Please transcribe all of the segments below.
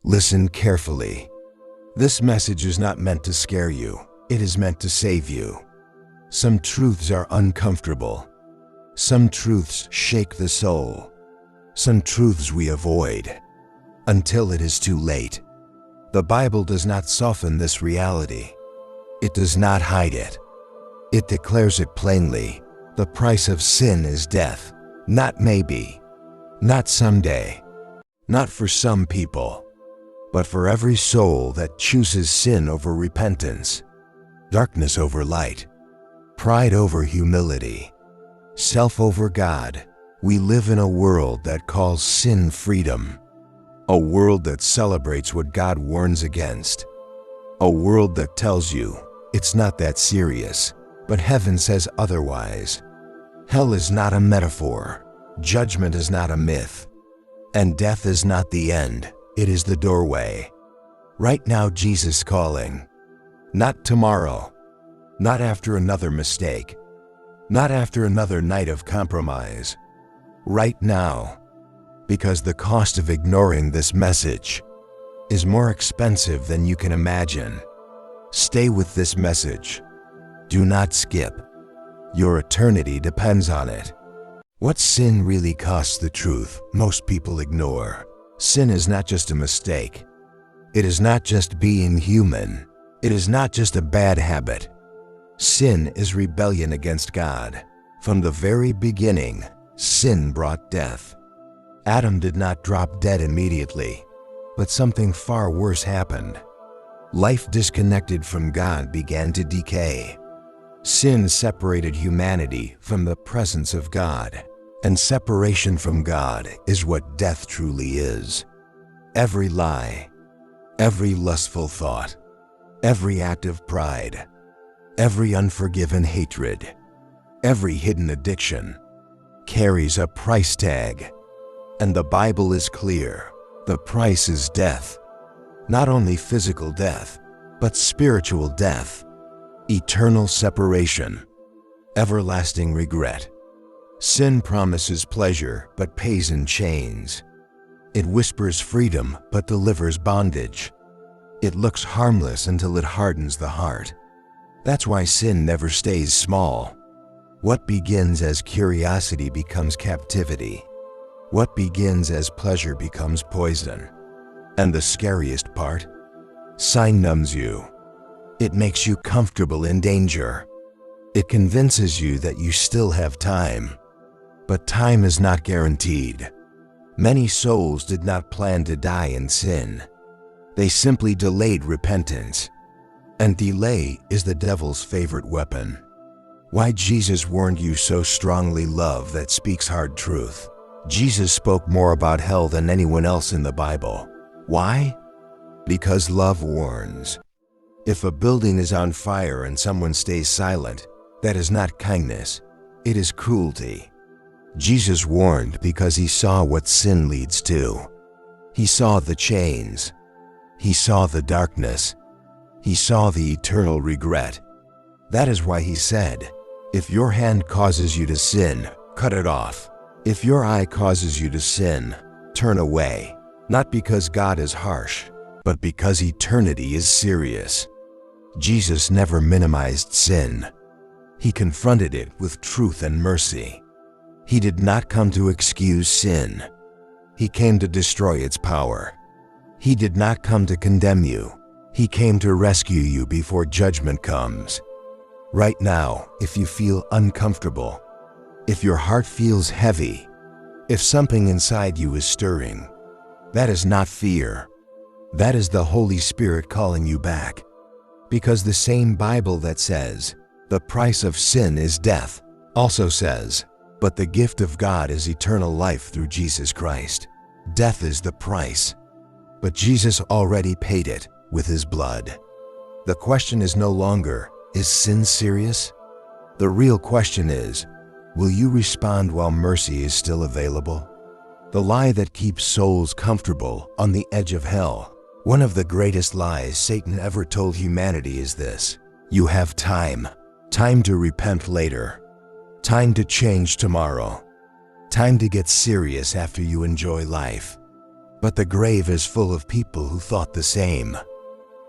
Listen carefully. This message is not meant to scare you. It is meant to save you. Some truths are uncomfortable. Some truths shake the soul. Some truths we avoid until it is too late. The Bible does not soften this reality. It does not hide it. It declares it plainly. The price of sin is death. Not maybe. Not someday. Not for some people. But for every soul that chooses sin over repentance, darkness over light, pride over humility, self over God. We live in a world that calls sin freedom. A world that celebrates what God warns against. A world that tells you it's not that serious, but heaven says otherwise. Hell is not a metaphor. Judgment is not a myth. And death is not the end. It is the doorway. Right now, Jesus calling. Not tomorrow. Not after another mistake. Not after another night of compromise. Right now. Because the cost of ignoring this message is more expensive than you can imagine. Stay with this message. Do not skip. Your eternity depends on it. What sin really costs the truth, most people ignore. Sin is not just a mistake. It is not just being human. It is not just a bad habit. Sin is rebellion against God. From the very beginning, sin brought death. Adam did not drop dead immediately, but something far worse happened. Life disconnected from God began to decay. Sin separated humanity from the presence of God, and separation from God is what death truly is. Every lie, every lustful thought, every act of pride, every unforgiven hatred, every hidden addiction carries a price tag. And the Bible is clear. The price is death. Not only physical death, but spiritual death. Eternal separation. Everlasting regret. Sin promises pleasure, but pays in chains. It whispers freedom, but delivers bondage. It looks harmless until it hardens the heart. That's why sin never stays small. What begins as curiosity becomes captivity. What begins as pleasure becomes poison. And the scariest part? Sin numbs you. It makes you comfortable in danger. It convinces you that you still have time. But time is not guaranteed. Many souls did not plan to die in sin. They simply delayed repentance. And delay is the devil's favorite weapon. Why Jesus warned you so strongly? Love that speaks hard truth. Jesus spoke more about hell than anyone else in the Bible. Why? Because love warns. If a building is on fire and someone stays silent, that is not kindness. It is cruelty. Jesus warned because he saw what sin leads to. He saw the chains. He saw the darkness. He saw the eternal regret. That is why he said, if your hand causes you to sin, cut it off. If your eye causes you to sin, turn away. Not because God is harsh, but because eternity is serious. Jesus never minimized sin. He confronted it with truth and mercy. He did not come to excuse sin. He came to destroy its power. He did not come to condemn you. He came to rescue you before judgment comes. Right now, if you feel uncomfortable, if your heart feels heavy, if something inside you is stirring, that is not fear. That is the Holy Spirit calling you back. Because the same Bible that says, the price of sin is death, also says, but the gift of God is eternal life through Jesus Christ. Death is the price, but Jesus already paid it with his blood. The question is no longer, is sin serious? The real question is, will you respond while mercy is still available? The lie that keeps souls comfortable on the edge of hell. One of the greatest lies Satan ever told humanity is this: you have time. Time to repent later. Time to change tomorrow. Time to get serious after you enjoy life. But the grave is full of people who thought the same.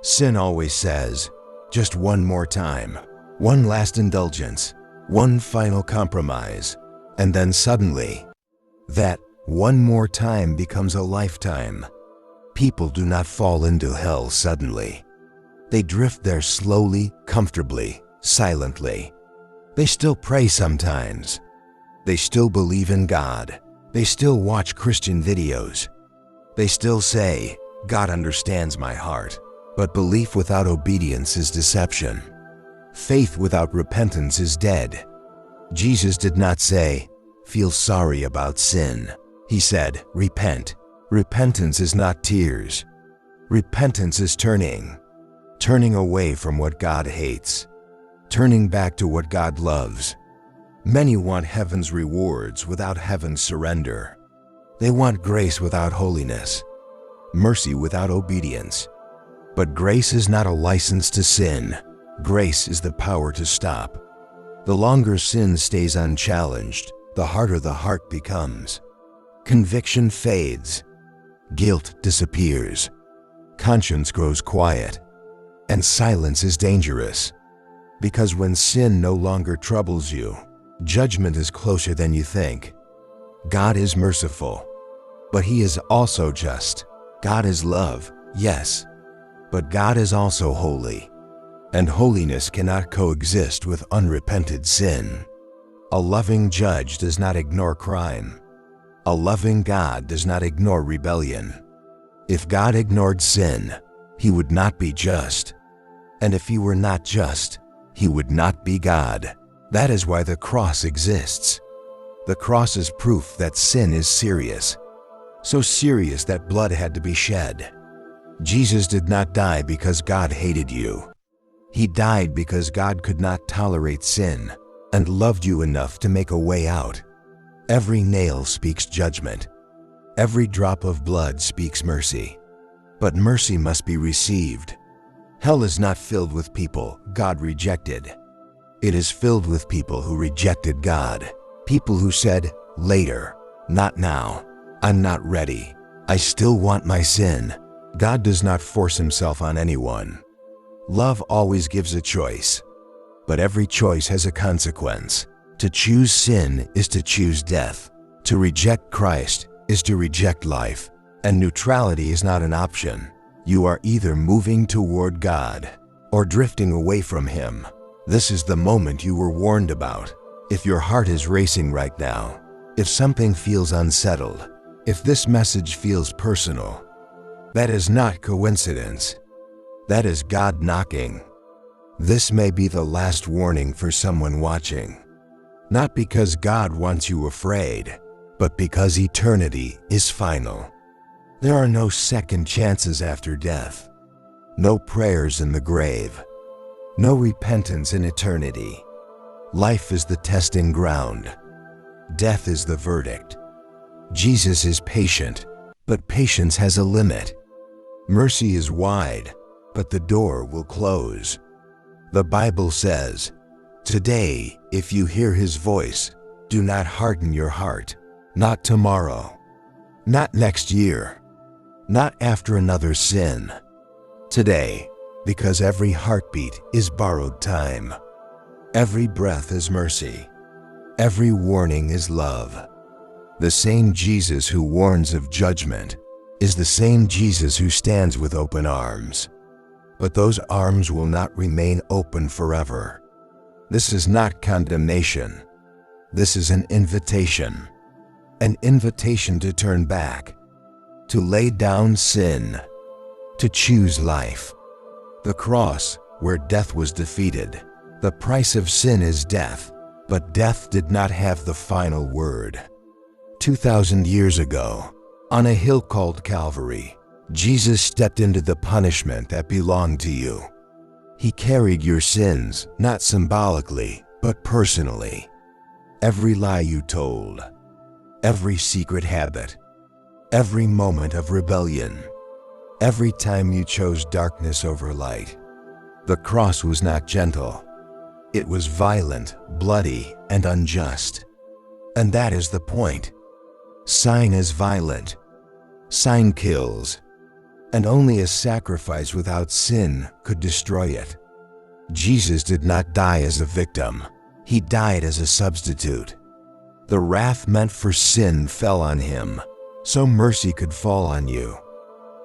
Sin always says, just one more time, one last indulgence, one final compromise, and then suddenly, that one more time becomes a lifetime. People do not fall into hell suddenly. They drift there slowly, comfortably, silently. They still pray sometimes. They still believe in God. They still watch Christian videos. They still say, God understands my heart. But belief without obedience is deception. Faith without repentance is dead. Jesus did not say, feel sorry about sin. He said, repent. Repentance is not tears. Repentance is turning away from what God hates, turning back to what God loves. Many want heaven's rewards without heaven's surrender. They want grace without holiness, mercy without obedience. But grace is not a license to sin. Grace is the power to stop. The longer sin stays unchallenged, the harder the heart becomes. Conviction fades. Guilt disappears. Conscience grows quiet. And silence is dangerous. Because when sin no longer troubles you, judgment is closer than you think. God is merciful, but He is also just. God is love, yes. But God is also holy, and holiness cannot coexist with unrepented sin. A loving judge does not ignore crime. A loving God does not ignore rebellion. If God ignored sin, He would not be just. And if He were not just, He would not be God. That is why the cross exists. The cross is proof that sin is serious. So serious that blood had to be shed. Jesus did not die because God hated you. He died because God could not tolerate sin and loved you enough to make a way out. Every nail speaks judgment. Every drop of blood speaks mercy. But mercy must be received. Hell is not filled with people God rejected. It is filled with people who rejected God. People who said, later, not now. I'm not ready. I still want my sin. God does not force Himself on anyone. Love always gives a choice, but every choice has a consequence. To choose sin is to choose death. To reject Christ is to reject life, and neutrality is not an option. You are either moving toward God or drifting away from Him. This is the moment you were warned about. If your heart is racing right now, if something feels unsettled, if this message feels personal, that is not coincidence. That is God knocking. This may be the last warning for someone watching. Not because God wants you afraid, but because eternity is final. There are no second chances after death. No prayers in the grave. No repentance in eternity. Life is the testing ground. Death is the verdict. Jesus is patient, but patience has a limit. Mercy is wide, but the door will close. The Bible says, today, if you hear His voice, do not harden your heart. Not tomorrow. Not next year. Not after another sin. Today, because every heartbeat is borrowed time. Every breath is mercy. Every warning is love. The same Jesus who warns of judgment is the same Jesus who stands with open arms. But those arms will not remain open forever. This is not condemnation. This is an invitation. An invitation to turn back, to lay down sin, to choose life. The cross, where death was defeated. The price of sin is death, but death did not have the final word. 2,000 years ago, on a hill called Calvary, Jesus stepped into the punishment that belonged to you. He carried your sins, not symbolically, but personally. Every lie you told, every secret habit, every moment of rebellion, every time you chose darkness over light. The cross was not gentle. It was violent, bloody, and unjust. And that is the point. Sign is violent. Sign kills, and only a sacrifice without sin could destroy it. Jesus did not die as a victim. He died as a substitute. The wrath meant for sin fell on him, so mercy could fall on you.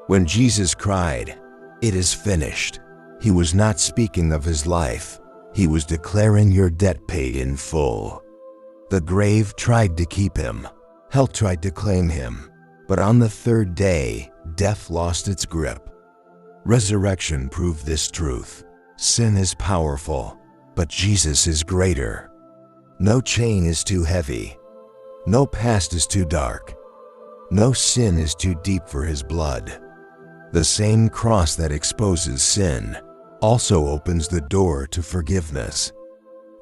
When Jesus cried, "It is finished," he was not speaking of his life. He was declaring your debt paid in full. The grave tried to keep him. Hell tried to claim him. But on the third day, death lost its grip. Resurrection proved this truth. Sin is powerful, but Jesus is greater. No chain is too heavy. No past is too dark. No sin is too deep for his blood. The same cross that exposes sin also opens the door to forgiveness.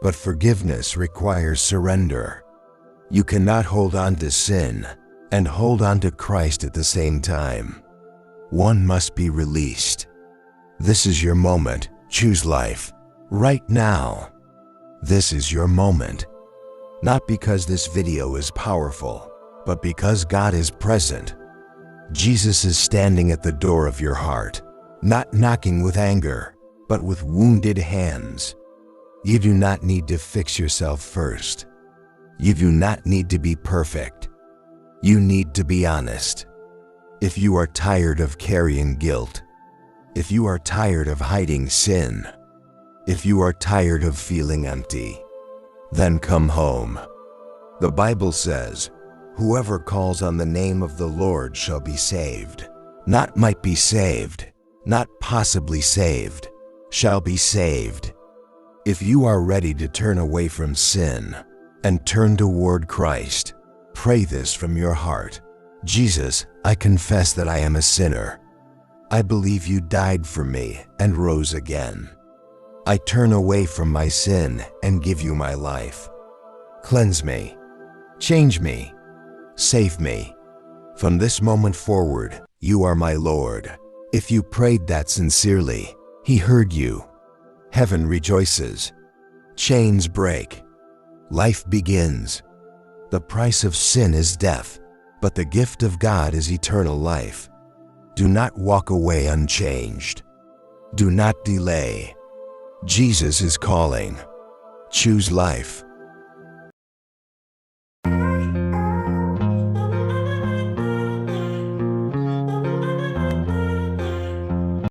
But forgiveness requires surrender. You cannot hold on to sin and hold on to Christ at the same time. One must be released. This is your moment. Choose life right now. This is your moment. Not because this video is powerful, but because God is present. Jesus is standing at the door of your heart, not knocking with anger, but with wounded hands. You do not need to fix yourself first. You do not need to be perfect. You need to be honest. If you are tired of carrying guilt, if you are tired of hiding sin, if you are tired of feeling empty, then come home. The Bible says, "Whoever calls on the name of the Lord shall be saved." Not might be saved, not possibly saved, shall be saved. If you are ready to turn away from sin and turn toward Christ, pray this from your heart. Jesus, I confess that I am a sinner. I believe you died for me and rose again. I turn away from my sin and give you my life. Cleanse me, change me, save me. From this moment forward, you are my Lord. If you prayed that sincerely, he heard you. Heaven rejoices. Chains break. Life begins. The price of sin is death, but the gift of God is eternal life. Do not walk away unchanged. Do not delay. Jesus is calling. Choose life.